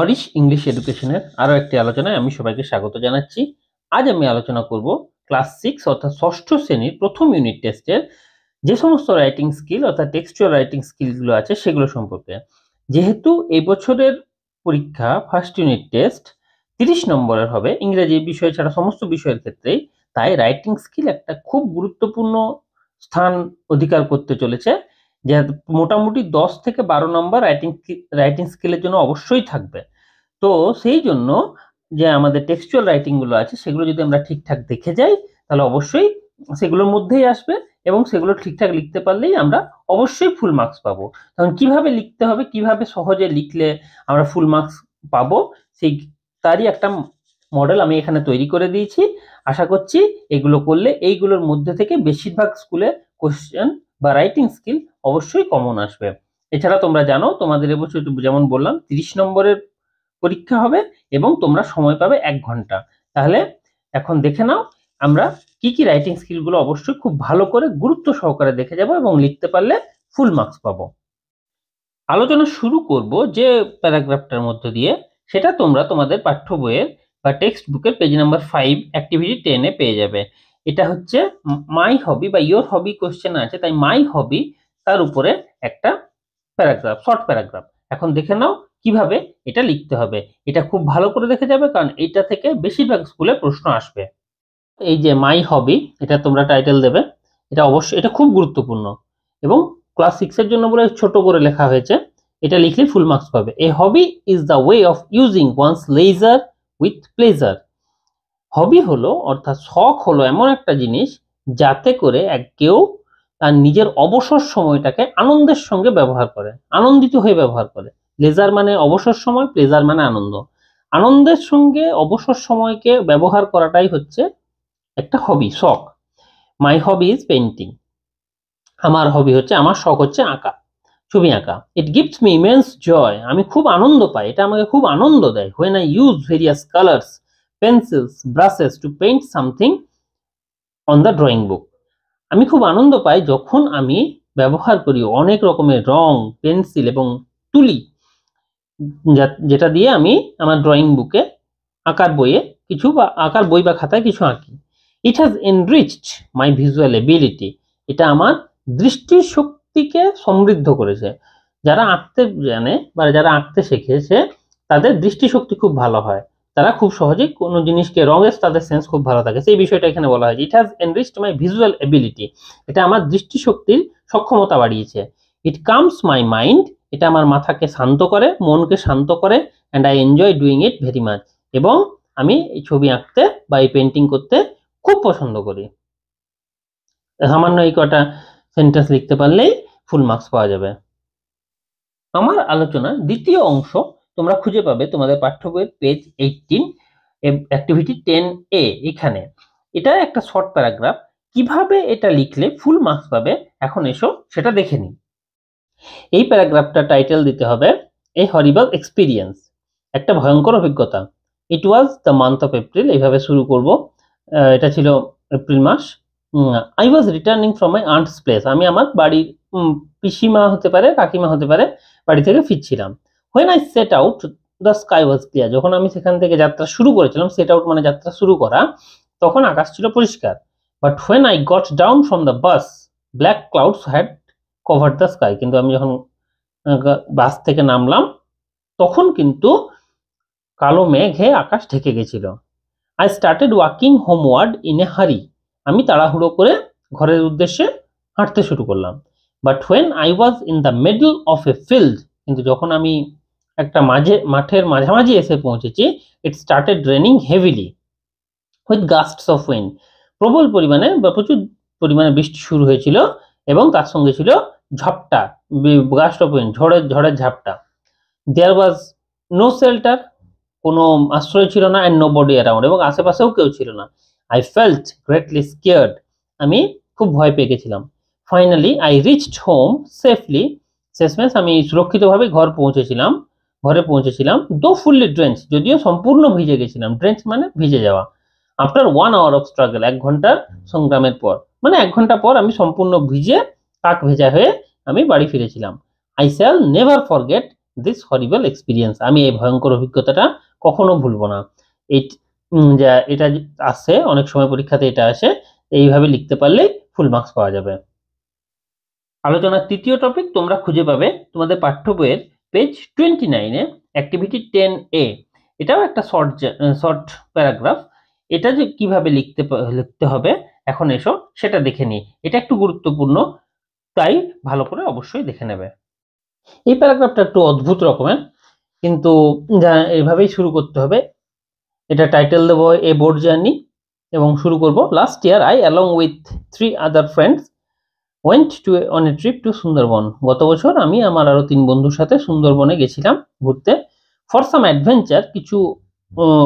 Auris English এডুকেশনের আরো একটি আলোচনায় আমি সবাইকে স্বাগত জানাচ্ছি। আজ আমি আলোচনা করব ক্লাস 6 অর্থাৎ ষষ্ঠ শ্রেণীর প্রথম ইউনিট টেস্টের যে সমস্ত রাইটিং স্কিল অর্থাৎ টেক্সচুয়াল রাইটিং স্কিলগুলো আছে সেগুলো সম্পর্কে। যেহেতু এই বছরের পরীক্ষা ফার্স্ট ইউনিট টেস্ট 30 নম্বরের হবে ইংরেজি বিষয় ছাড়া সমস্ত বিষয়ের ক্ষেত্রেই, তাই রাইটিং স্কিল একটা খুব গুরুত্বপূর্ণ স্থান অধিকার করতে চলেছে। যে মোটামুটি 10 থেকে 12 নম্বর রাইটিং স্কিলের জন্য অবশ্যই থাকবে। তো সেই জন্য যে আমাদের টেক্সচুয়াল রাইটিং গুলো আছে সেগুলো যদি আমরা ঠিকঠাক দেখে যাই তাহলে অবশ্যই সেগুলোর মধ্যেই আসবে, এবং সেগুলো ঠিকঠাক লিখতে পারলেই আমরা অবশ্যই ফুল মার্কস পাবো। তখন কিভাবে লিখতে হবে, কিভাবে সহজে লিখলে আমরা ফুল মার্কস পাবো, সেই তারই একটা মডেল আমি এখানে তৈরি করে দিয়েছি। আশা করছি এগুলো করলে এইগুলোর মধ্যে থেকে বেশিরভাগ স্কুলে কোশ্চেন বা রাইটিং স্কিল অবশ্যই কমন আসবে। এছাড়া তোমরা জানো তোমাদের এবছর যেমন বললাম 30 নম্বরের পরীক্ষা হবে এবং তোমরা সময় পাবে 1 ঘন্টা। তাহলে এখন দেখে নাও আমরা কি কি রাইটিং স্কিলগুলো অবশ্যই খুব ভালো করে গুরুত্ব সহকারে দেখে যাব এবং লিখতে পারলে ফুল মার্কস পাবো। আলোচনা শুরু করব যে প্যারাগ্রাফটার মধ্য দিয়ে, সেটা তোমরা তোমাদের পাঠ্য বইয়ের বা টেক্সট বুকের পেজ নাম্বার 5 অ্যাক্টিভিটি 10 এ পেয়ে যাবে। এটা হচ্ছে মাই হবি বা ইয়োর হবি কোশ্চেন আছে, তাই মাই হবি তার উপরে একটা প্যারাগ্রাফ, শর্ট প্যারাগ্রাফ। এখন দেখে নাও কিভাবে এটা লিখতে হবে। এটা খুব ভালো করে দেখে যাবে, কারণ এটা থেকে বেশিরভাগ স্কুলে প্রশ্ন আসবে। এই যে মাই হবি, এটা তোমরা টাইটেল দেবে। এটা অবশ্যই, এটা খুব গুরুত্বপূর্ণ এবং ক্লাস 6 এর জন্য বলে ছোট করে লেখা হয়েছে। এটা লিখলে ফুল মার্কস পাবে। A hobby is the way of using one's leisure with pleasure. Hobby হলো অর্থাৎ শখ হলো এমন একটা জিনিস যাতে করে কেউ তার নিজের অবসর সময়টাকে আনন্দের সঙ্গে ব্যবহার করে, আনন্দিত হয়ে ব্যবহার করে। লেজার মানে অবসর সময়, প্লেজার মানে আনন্দ। আনন্দের সঙ্গে অবসর সময়কে ব্যবহার করাটাই হচ্ছে একটা হবি, শখ। মাই হবি ইজ পেইন্টিং। আমার হবি হচ্ছে, আমার শখ হচ্ছে আঁকা, ছবি আঁকা। ইট গিভস মি ইমেন্স জয়। আমি খুব আনন্দ পাই, এটা আমাকে খুব আনন্দ দেয়। When I use various colours, pencils, brushes two paint something on the drawing book. আমি খুব আনন্দ পাই যখন আমি ব্যবহার করি অনেক রকমের রং, পেন্সিল এবং তুলি, যেটা দিয়ে আমি আমার ড্রয়িং বুকে, আঁকার বইয়ে কিছু বা আঁকার বই বা খাতায় কিছু আঁকি। It has enriched my visual ability. এটা আমার দৃষ্টিশক্তিকে সমৃদ্ধ করেছে। যারা আঁকতে জানে বা যারা আঁকতে শিখেছে তাদের দৃষ্টিশক্তি খুব ভালো হয়, তারা খুব সহজেই কোনো জিনিসকে, রঙের তাদের সেন্স খুব ভালো থাকে, সেই বিষয়টা এখানে বলা হয়েছে। It has enriched my visual ability. এটা আমার দৃষ্টিশক্তির সক্ষমতা বাড়িয়েছে। It comes my mind. এটা আমার মাথাকে শান্ত করে, মনকে শান্ত করে। And I enjoy doing it very much. এবং আমি এই ছবি আঁকতে বা এই পেন্টিং করতে খুব পছন্দ করি। সামান্য এই কটা সেন্টেন্স লিখতে পারলেই ফুল মার্কস পাওয়া যাবে। আমার আলোচনার দ্বিতীয় অংশ তোমরা খুঁজে পাবে তোমাদের পাঠ্য বইয়ের পেজ 18 অ্যাক্টিভিটি 10A। এখানে এটা একটা শর্ট প্যারাগ্রাফ। কিভাবে এটা লিখলে ফুল মার্কস পাবে এখন এসো সেটা দেখে নিই। এই প্যারাগ্রাফটা টাইটেল দিতে হবে এ হরিবল এক্সপিরিয়েন্স, একটা ভয়ঙ্কর অভিজ্ঞতা। It was the month of April, এইভাবে শুরু করব। এটা ছিল এপ্রিল মাস। I was returning from my aunt's place. আমি আমার বাড়ির, পিসিমা হতে পারে, কাকিমা হতে পারে, বাড়ি থেকে ফিরছিলাম। When I set out the sky was clear. যখন আমি সেখান থেকে যাত্রা শুরু করেছিলাম, সেট আউট মানে যাত্রা শুরু করা, তখন আকাশ ছিল পরিষ্কার। But when I got down from the bus, black clouds had cover the sky. কিন্তু আমি যখন বাস থেকে নামলাম তখন কিন্তু কালো মেঘে আকাশ ঢেকে গেছিল। I started walking homeward in a hurry. আমি তাড়াহুড়ো করে ঘরের উদ্দেশ্যে হাঁটতে শুরু করলাম। But when I was in the middle of a field, কিন্তু যখন আমি একটা মাঠের মাঝামাঝি এসে পৌঁছেছি, it started raining heavily with gusts of wind. প্রবল পরিমাণে বা প্রচুর পরিমাণে বৃষ্টি শুরু হয়েছিল এবং তার সঙ্গে ছিল ঝাপটা, গাস্ট অফ উইন্ড, ঝড়ের ঝাপটা। দেয়ার ওয়াজ নো শেল্টার, কোনো আশ্রয় ছিল না। অ্যান্ড নো বডি অ্যারাউন্ড, এবং আশেপাশেও কেউ ছিল না। আই ফেল্ট গ্রেটলি স্কেয়ার্ড, আমি খুব ভয় পেয়ে গেছিলাম। Finally I reached home safely, শেষমেশ আমি সুরক্ষিতভাবে ঘরে পৌঁছেছিলাম। দো ফুললি ড্রেঞ্চ, যদিও সম্পূর্ণ ভিজে গেছিলাম। ড্রেঞ্চ মানে ভিজে যাওয়া। আফটার 1 hour অফ স্ট্রাগল, 1 ঘন্টার সংগ্রামের পর, মানে 1 ঘন্টা পর আমি সম্পূর্ণ ভিজে কাক ভেজা হয়ে আমি বাড়ি ফিরেছিলাম। I shall never forget this horrible experience. আমি এই ভয়ঙ্কর অভিজ্ঞতাটা কখনো ভুলবো না। এই যা এটা আসে অনেক সময় পরীক্ষাতে, এটা আসে, এইভাবে লিখতে পারলেই ফুল মার্কস পাওয়া যাবে। আলোচনার তৃতীয় টপিক তোমরা খুঁজে পাবে তোমাদের পাঠ্য বইয়ের পেজ 29-এ অ্যাক্টিভিটি 10A। এটাও একটা শর্ট প্যারাগ্রাফ। এটা যে কিভাবে লিখতে হবে এখন এসো সেটা দেখে নিই। এটা একটু গুরুত্বপূর্ণ, তাই ভালো করে অবশ্যই দেখে নেবে। এই প্যারাগ্রাফটা একটু অদ্ভুত রকমের, কিন্তু এইভাবেই শুরু করতে হবে। এটা টাইটেল দেবো এ বোর্ড জার্নি, এবং শুরু করব। Last year I along with 3 other friends went on a trip to Sundarban. গত বছর আমি আমার আরো 3 বন্ধুর সাথে সুন্দরবনে গেছিলাম ঘুরতে। ফর সাম অ্যাডভেঞ্চার, কিছু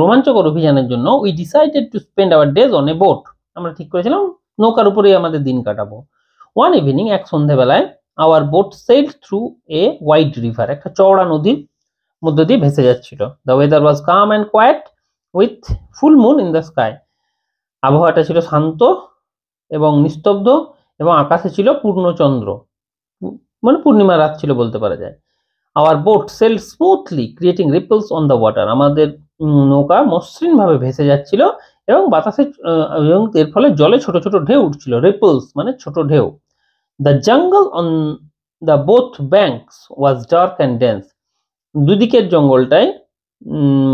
রোমাঞ্চকর অভিযানের জন্য, we decided to spend our days on a boat. আমরা ঠিক করেছিলাম নৌকার উপরেই আমাদের দিন কাটাবো। ওয়ান ইভিনিং, এক সন্ধ্যেবেলায়, our boat sailed through a wide river, একটা চওড়া নদীর মধ্য দিয়ে ভেসে যাচ্ছিল। The weather was calm and quiet with full moon in the sky. আবহাওয়াটা ছিল শান্ত এবং নিস্তব্ধ, এবং আকাশে ছিল পূর্ণচন্দ্র, মানে পূর্ণিমা রাত ছিল বলতে পারা যায়। Our boat sailed smoothly creating ripples on the water. আমাদের নৌকা মসৃণ ভাবে ভেসে যাচ্ছিল এবং বাতাসে, এবং এর ফলে জলে ছোট ছোট ঢেউ উঠছিল। রিপলস মানে ছোট ঢেউ। The jungle on the both banks was dark and dense. দুদিকের জঙ্গলটায়,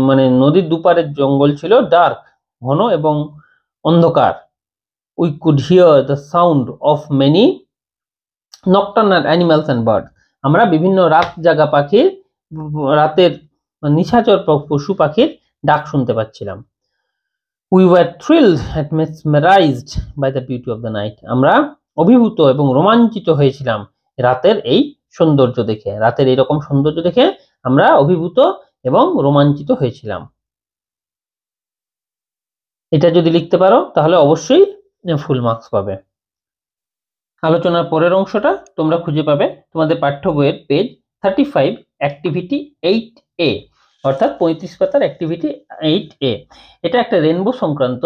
মানে নদীর দুপারের জঙ্গল ছিল ডার্ক, ঘন এবং অন্ধকার। We could hear the sound of many nocturnal animals and bird. আমরা বিভিন্ন রাত জাগা পাখির, রাতের নিশাচর পশু পাখির ডাক শুনতে পাচ্ছিলাম। We were thrilled and mesmerised by the beauty of the night. আমরা অভিভূত এবং রোমাঞ্চিত হয়েছিলাম রাতের এই সৌন্দর্য দেখে। রাতের এইরকম সৌন্দর্য দেখে আমরা অভিভূত এবং রোমাঞ্চিত হয়েছিলাম। এটা যদি লিখতে পারো তাহলে অবশ্যই ফুল মার্কস পাবে। আলোচনার পরের অংশটা তোমরা খুঁজে পাবে তোমাদের পাঠ্য বইয়ের পেজ 35, অ্যাক্টিভিটি 8A, অর্থাৎ 35 পাতার অ্যাক্টিভিটি 8A। এটা একটা রেনবো সংক্রান্ত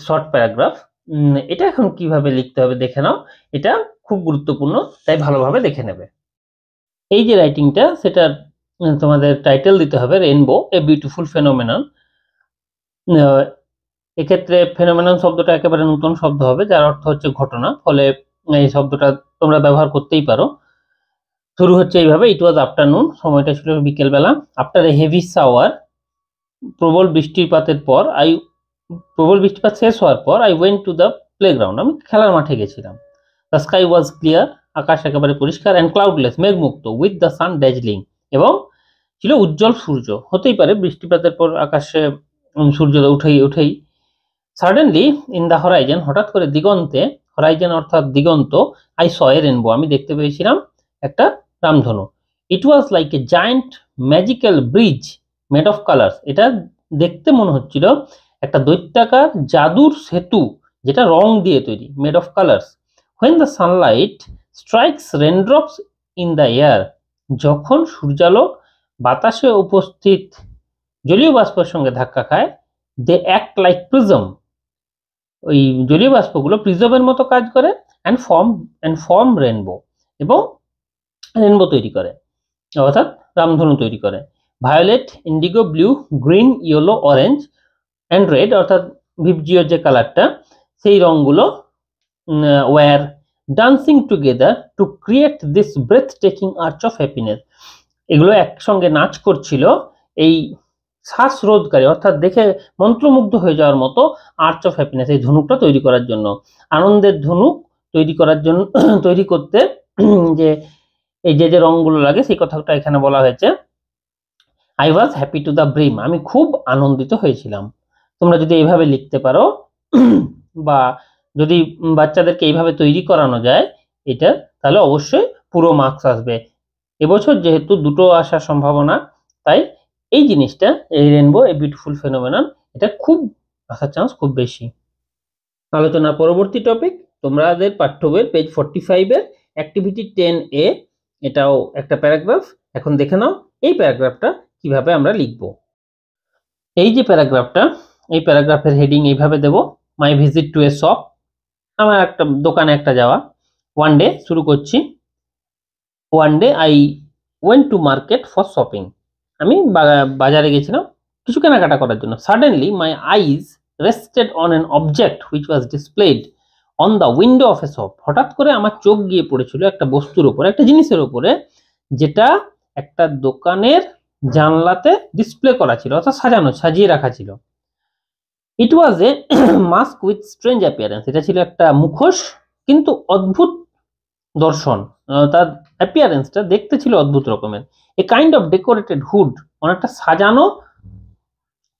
শর্ট প্যারাগ্রাফ। এটা এখন কিভাবে লিখতে হবে দেখে নাও। এটা খুব গুরুত্বপূর্ণ, তাই ভালোভাবে দেখে নেবে। এই যে রাইটিংটা, সেটা তোমাদের টাইটেল দিতে হবে রেনবো এ বিউটিফুল ফেনোমেনন। এক্ষেত্রে ফেনোমেনন শব্দটা একেবারে নতুন শব্দ হবে, যার অর্থ হচ্ছে ঘটনা, ফলে এই শব্দটা তোমরা ব্যবহার করতেই পারো। শুরু হচ্ছে এইভাবে, ইট ওয়াজ আফটারনুন, সময়টা ছিল বিকেলবেলা। আফটার এ হেভি শাওয়ার, প্রবল বৃষ্টিপাত শেষ হওয়ার পর, I went to the playground, আমি খেলার মাঠে গেছিলাম। দ্য স্কাই ওয়াজ ক্লিয়ার, আকাশ একেবারে পরিষ্কার, অ্যান্ড ক্লাউডলেস, মেঘমুক্ত, উইথ দ্য সান ড্যাজলিং, এবং ছিল উজ্জ্বল সূর্য। হতেই পারে বৃষ্টিপাতের পর আকাশে সূর্য উঠেই। সাডেনলি ইন দ্য হরাইজন, হঠাৎ করে দিগন্তে, হরাইজন অর্থাৎ দিগন্ত, আই স এ রেনবো, আমি দেখতে পেয়েছিলাম একটা রামধনু। It was like a giant magical bridge made of colours, এটা দেখতে মনে হচ্ছিল একটা দৈত্যাকার জাদুর সেতু, যেটা রং দিয়ে তৈরি, made of colours. When the sunlight strikes raindrops in the air, যখন সূর্যালোক বাতাসে উপস্থিত জলীয় বাষ্পের সঙ্গে ধাক্কা খায়, দে অ্যাক্ট লাইক প্রিজম, ওই জলীয় বাষ্পগুলো প্রিজমের মতো কাজ করে, অ্যান্ড ফর্ম রেনবো, এবং রেনবো তৈরি করে, অর্থাৎ রামধনু তৈরি করে। Violet, indigo, blue, green, yellow, orange and red, অর্থাৎ ভিবজিওর যে কালারটা, সেই রঙগুলো were dancing together to create this breathtaking arch of happiness. এগুলো একসঙ্গে নাচ করছিল এই শ্বাসরোধকারী, অর্থাৎ দেখে মন্ত্রমুগ্ধ হয়ে যাওয়ার মতো আর্চ অফ হ্যাপিনেস, এই ধনুকটা তৈরি করার জন্য। আনন্দের ধনুক তৈরি করার জন্য, তৈরি করতে যে এই যে রঙগুলো লাগে, সেই কথাটা এখানে বলা হয়েছে। I was happy to the brim, আমি খুব আনন্দিত হয়েছিলাম। তোমরা যদি এইভাবে লিখতে পারো, বা যদি বাচ্চাদেরকে এইভাবে তৈরি করানো যায় এটা, তাহলে অবশ্যই পুরো মার্কস আসবে। এবছর যেহেতু দুটো আসার সম্ভাবনা, তাই এই জিনিসটা, এই রেনবো এ বিউটিফুল ফেনোমেনন, এটা খুব আসার চান্স খুব বেশি। আলোচনার পরবর্তী টপিক তোমাদের পাঠ্য বইয়ের পেজ 45 এর অ্যাক্টিভিটি 10A, এটাও একটা প্যারাগ্রাফ। এখন দেখে নাও এই প্যারাগ্রাফটা কিভাবে আমরা লিখব। এই যে প্যারাগ্রাফটা, এই প্যারাগ্রাফের হেডিং এইভাবে দেব, my visit to a shop, আমার একটা দোকানে যাওয়া। ওয়ান ডে, শুরু করছি। One day I went to market for shopping. আমি বাজারে গেছিলাম কিছু কেনাকাটা করার জন্য। Suddenly my eyes rested on an object which was displayed on the window of a shop. হঠাৎ করে আমার চোখ গিয়ে পড়েছিল একটা বস্তুর উপরে, একটা জিনিসের উপরে, যেটা একটা দোকানের জানলাতে ডিসপ্লে করা ছিল, অর্থাৎ সাজিয়ে রাখা ছিল। ইট ওয়াজ এ মাস্ক উইথ স্ট্রেঞ্জ অ্যাপিয়ারেন্স। এটা ছিল একটা মুখোশ, কিন্তু অদ্ভুত দর্শন। তার অ্যাপিয়ারেন্সটা দেখতে ছিল অদ্ভুত রকমের। A kind of decorated hood, অনেকটা সাজানো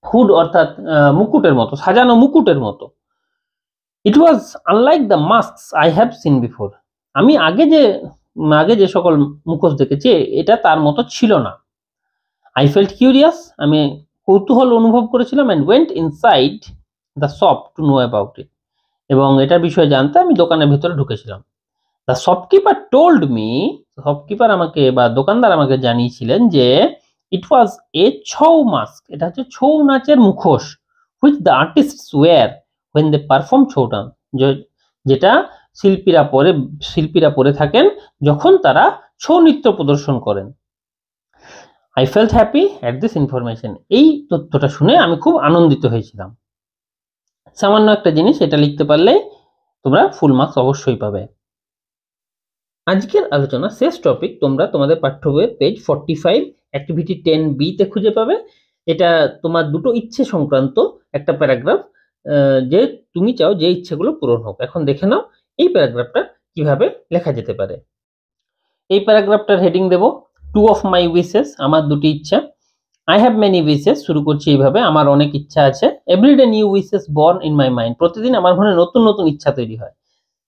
হুড, অর্থাৎ মুকুটের মতো, সাজানো মুকুটের মতো। It was unlike the masks I have seen before. আমি আগে যে সকল মুখোশ দেখেছি, এটা তার মতো ছিল না। আই ফেল্ট কিউরিয়াস, আমি কৌতূহল অনুভব করেছিলাম। And went inside the shop to know about it, এবং এটার বিষয়ে জানতে আমি দোকানের ভিতরে ঢুকেছিলাম। The shopkeeper told me, shopkeeper আমাকে বা দোকানদার আমাকে জানিয়েছিলেন যে ইট ওয়াজ এ ছৌ মাস্ক, এটা হচ্ছে ছৌ নাচের মুখোশ, which the artists wear when they perform Chhau dance, যেটা শিল্পীরা পরে থাকেন যখন তারা ছৌ নৃত্য প্রদর্শন করেন। I felt happy at this information. এই তথ্যটা শুনে আমি খুব আনন্দিত হয়েছিলাম। সামান্য একটা জিনিস, এটা লিখতে পারলে তোমরা ফুল মার্কস অবশ্যই পাবে। আজকের আলোচনা শেষ টপিক তোমরা তোমাদের পাঠ্য বইয়ের পেজ 45 অ্যাক্টিভিটি 10B তে খুঁজে পাবে। এটা তোমার দুটো ইচ্ছে সংক্রান্ত একটা প্যারাগ্রাফ, যে তুমি চাও যে ইচ্ছেগুলো পূরণ হোক। এখন দেখে নাও এই প্যারাগ্রাফটা কিভাবে লেখা যেতে পারে। এই প্যারাগ্রাফটার হেডিং দেব টু অফ মাই উইশেস, আমার দুটি ইচ্ছা। আই হ্যাভ মেনি উইশেস, শুরু করছি এইভাবে, আমার অনেক ইচ্ছা আছে। Everyday new wishes born in my mind, প্রতিদিন আমার মনে নতুন নতুন ইচ্ছা তৈরি হয়।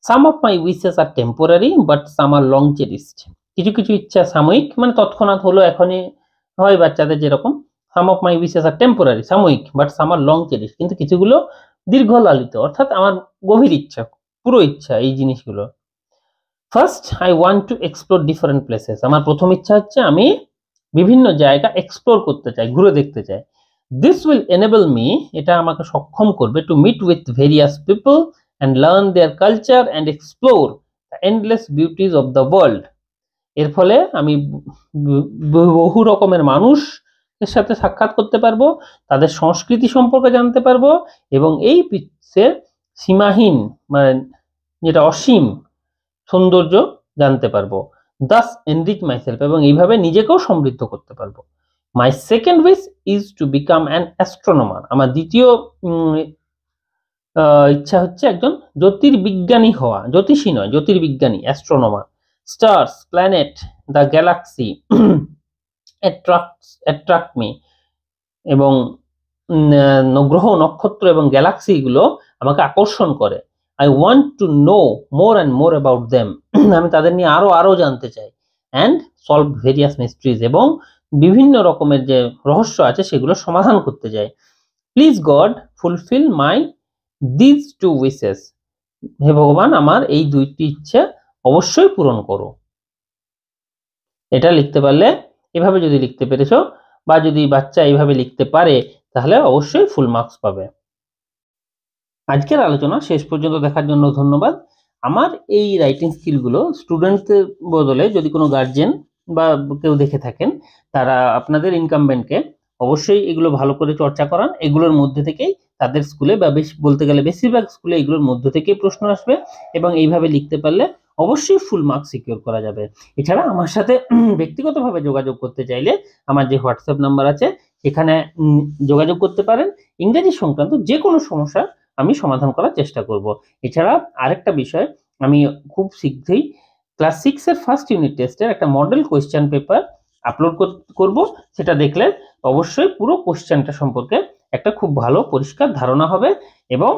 Some of my wishes are temporary but some are long cherished, কিছু কিছু ইচ্ছা সাময়িক, মানে তৎক্ষণাৎ হলো, এখনই হয় বাচ্চাদের যেরকম। Some of my wishes are temporary, সাময়িক, but some are long cherished, কিন্তু কিছুগুলো দীর্ঘ লালিত, অর্থাৎ আমার গভীর ইচ্ছা, পুরো ইচ্ছা এই জিনিসগুলো। First, I want to explore different places, আমার প্রথম ইচ্ছা হচ্ছে আমি বিভিন্ন জায়গা এক্সপ্লোর করতে চাই, ঘুরে দেখতে চাই। দিস উইল এনেবল মি, এটা আমাকে সক্ষম করবে, to meet with various people and learn their culture and explore the endless beauties of the world. এর ফলে আমি বহু রকমের মানুষের সাথে সাক্ষাৎ করতে পারবো, তাদের সংস্কৃতি সম্পর্কে জানতে পারবো, এবং এই বিশ্বের সীমাহীন, মানে যেটা অসীম সৌন্দর্য জানতে পারবো। দাস এনরিচ মাইসেলফ, এবং এইভাবে নিজেকেও সমৃদ্ধ করতে পারবো। My second wish is to become an astronomer, আমার দ্বিতীয় ইচ্ছা হচ্ছে একজন জ্যোতির্বিজ্ঞানী হওয়া, জ্যোতিষী নয়, জ্যোতির্বিজ্ঞানী, astronomer. Stars, planet, the galaxy attract me, এবং গ্রহ, নক্ষত্র এবং গ্যালাক্সি গুলো আমাকে আকর্ষণ করে। I want to know more and more about them, আমি তাদের নিয়ে আরো জানতে চাই। অ্যান্ড সলভ ভেরিয়াস মিস্ট্রিজ, এবং বিভিন্ন রকমের যে রহস্য আছে সেগুলো সমাধান করতে চাই। Please God fulfil my this two wishes, হে ভগবান আমার এই দুইটি ইচ্ছা অবশ্যই পূরণ করো। এটা লিখতে পারলে, এভাবে যদি লিখতে পেরেছো, বা যদি বাচ্চা এইভাবে লিখতে পারে, তাহলে অবশ্যই ফুল মার্কস পাবে। আজকের আলোচনা শেষ পর্যন্ত দেখার জন্য ধন্যবাদ। আমার এই রাইটিং স্কিলগুলো স্টুডেন্টদের বদলে যদি কোনো গার্জেন বা কেউ দেখে থাকেন, তারা আপনাদের ইনকামবেন্টকে অবশ্যই এগুলো ভালো করে চর্চা করান। এগুলোর মধ্যে থেকেই তাদের স্কুলে, বা বেশি বলতে গেলে বেশিরভাগ স্কুলে এগুলোর মধ্যে থেকেই প্রশ্ন আসবে, এবং এইভাবে লিখতে পারলে অবশ্যই ফুল মার্কস সিকিউর করা যাবে। এছাড়া আমার সাথে ব্যক্তিগতভাবে যোগাযোগ করতে চাইলে আমার যে হোয়াটসঅ্যাপ নাম্বার আছে সেখানে যোগাযোগ করতে পারেন। ইংরেজি সংক্রান্ত যে কোনো সমস্যা আমি সমাধান করার চেষ্টা করব। এছাড়া আরেকটা বিষয়, আমি খুব শীঘ্রই ক্লাস 6 এর ফার্স্ট ইউনিট টেস্টের একটা মডেল কোয়েশ্চেন পেপার আপলোড করব। সেটা দেখলে অবশ্যই পুরো কোয়েশ্চেনটা সম্পর্কে একটা খুব ভালো পরিষ্কার ধারণা হবে, এবং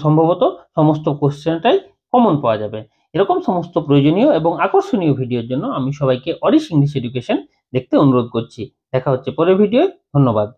সম্ভবত সমস্ত কোয়েশ্চেনটাই কমন পাওয়া যাবে। এরকম সমস্ত প্রয়োজনীয় এবং আকর্ষণীয় ভিডিওর জন্য আমি সবাইকে অরিশ ইংলিশ এডুকেশন দেখতে অনুরোধ করছি। দেখা হচ্ছে পরের ভিডিও। ধন্যবাদ।